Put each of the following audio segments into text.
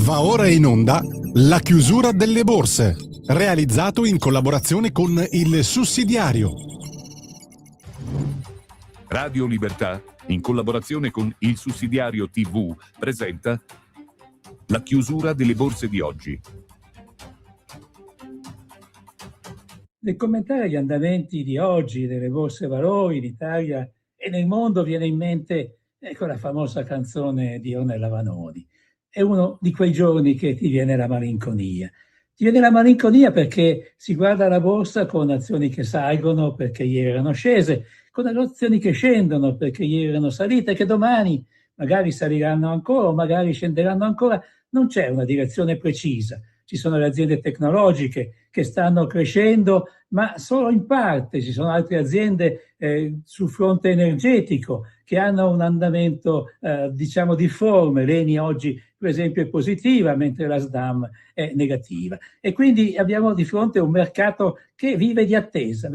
Va ora in onda La chiusura delle borse, realizzato in collaborazione con Il Sussidiario. Radio Libertà, in collaborazione con Il Sussidiario TV, presenta La chiusura delle borse di oggi. Nel commentare gli andamenti di oggi delle borse valori in Italia e nel mondo viene in mente la famosa canzone di Ornella Vanoni. È uno di quei giorni che ti viene la malinconia. Ti viene la malinconia perché si guarda la borsa con azioni che salgono perché ieri erano scese, con azioni che scendono perché ieri erano salite e che domani magari saliranno ancora o magari scenderanno ancora. Non c'è una direzione precisa. Ci sono le aziende tecnologiche che stanno crescendo, ma solo in parte. Ci sono altre aziende sul fronte energetico che hanno un andamento diciamo difforme. L'Eni oggi per esempio è positiva, mentre la SDAM è negativa. E quindi abbiamo di fronte un mercato che vive di attesa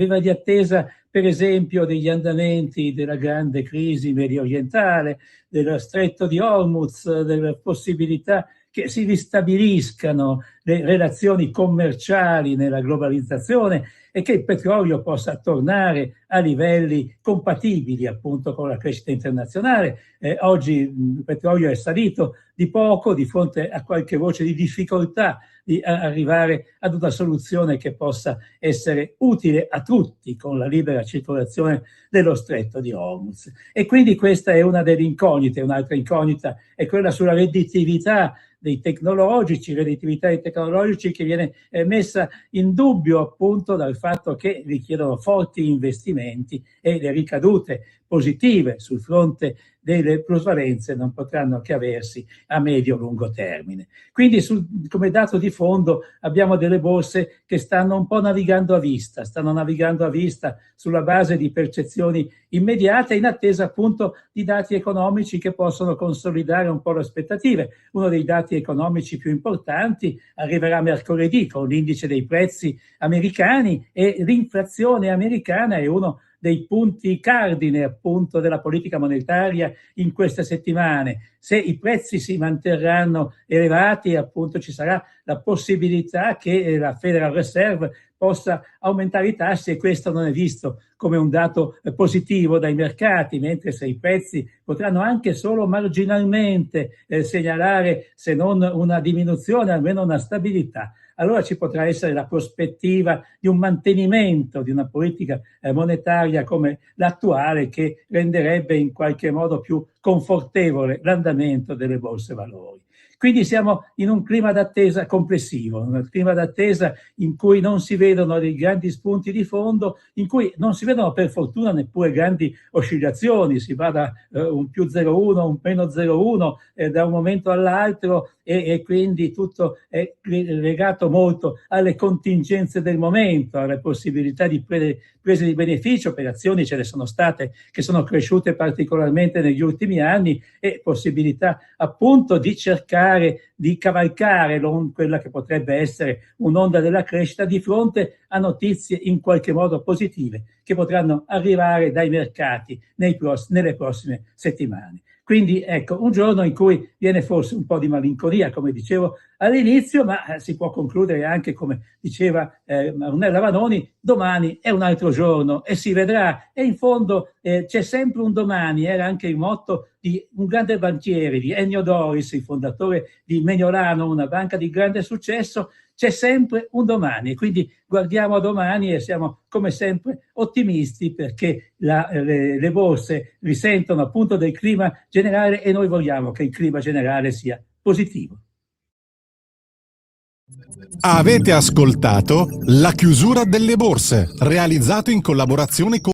per esempio degli andamenti della grande crisi medio orientale, dello stretto di Hormuz, della possibilità che si ristabiliscano le relazioni commerciali nella globalizzazione e che il petrolio possa tornare a livelli compatibili appunto con la crescita internazionale. Oggi il petrolio è salito di poco di fronte a qualche voce di difficoltà di arrivare ad una soluzione che possa essere utile a tutti con la libera circolazione dello stretto di Hormuz. E quindi questa è una delle incognite. Un'altra incognita è quella sulla redditività dei tecnologici che viene messa in dubbio appunto dal fatto che richiedono forti investimenti e le ricadute positive sul fronte delle plusvalenze non potranno che aversi a medio-lungo termine. Quindi come dato di fondo abbiamo delle borse che stanno un po' navigando a vista sulla base di percezioni immediate in attesa appunto di dati economici che possono consolidare un po' le aspettative. Uno dei dati economici più importanti arriverà mercoledì con l'indice dei prezzi americani e l'inflazione americana è uno dei punti cardine appunto della politica monetaria in queste settimane. Se i prezzi si manterranno elevati, appunto ci sarà la possibilità che la Federal Reserve possa aumentare i tassi e questo non è visto come un dato positivo dai mercati, mentre se i prezzi potranno anche solo marginalmente segnalare, se non una diminuzione, almeno una stabilità, allora ci potrà essere la prospettiva di un mantenimento di una politica monetaria come l'attuale che renderebbe in qualche modo più confortevole l'andamento delle borse valori. Quindi siamo in un clima d'attesa complessivo, un clima d'attesa in cui non si vedono dei grandi spunti di fondo, in cui non si vedono per fortuna neppure grandi oscillazioni, si va da un più 0,1, un meno 0,1 da un momento all'altro e quindi tutto è legato molto alle contingenze del momento, alle possibilità di prese di beneficio. Operazioni ce ne sono state che sono cresciute particolarmente negli ultimi anni e possibilità appunto di cercare di cavalcare quella che potrebbe essere un'onda della crescita di fronte a notizie in qualche modo positive che potranno arrivare dai mercati nelle prossime settimane. Quindi ecco, un giorno in cui viene forse un po' di malinconia, come dicevo all'inizio, ma si può concludere anche, come diceva Ornella Vanoni, domani è un altro giorno e si vedrà. E in fondo c'è sempre un domani, era anche il motto di un grande banchiere, di Ennio Doris, il fondatore di Mediolanum, una banca di grande successo. C'è sempre un domani, quindi guardiamo a domani e siamo come sempre ottimisti perché le borse risentono appunto del clima generale e noi vogliamo che il clima generale sia positivo. Avete ascoltato La chiusura delle borse, realizzato in collaborazione con